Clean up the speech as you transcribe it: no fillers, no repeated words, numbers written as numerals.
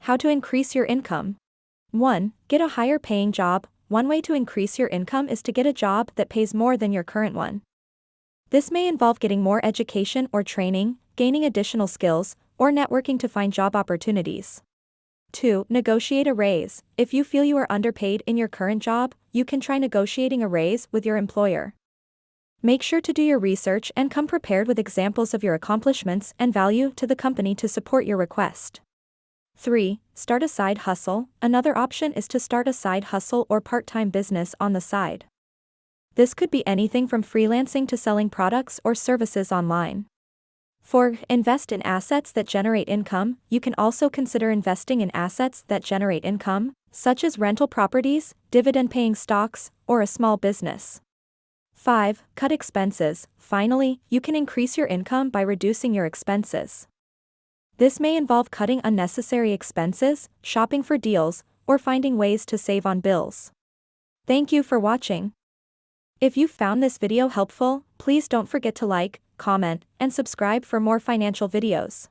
How to increase your income. 1. Get a higher paying job. One way to increase your income is to get a job that pays more than your current one. This may involve getting more education or training, gaining additional skills, or networking to find job opportunities. 2. Negotiate a raise. If you feel you are underpaid in your current job, you can try negotiating a raise with your employer. Make sure to do your research and come prepared with examples of your accomplishments and value to the company to support your request. 3. Start a side hustle. Another option is to start a side hustle or part-time business on the side. This could be anything from freelancing to selling products or services online. 4. Invest in assets that generate income. You can also consider investing in assets that generate income, such as rental properties, dividend-paying stocks, or a small business. 5. Cut expenses. Finally, you can increase your income by reducing your expenses. This may involve cutting unnecessary expenses, shopping for deals, or finding ways to save on bills. Thank you for watching. If you found this video helpful, please don't forget to like, comment, and subscribe for more financial videos.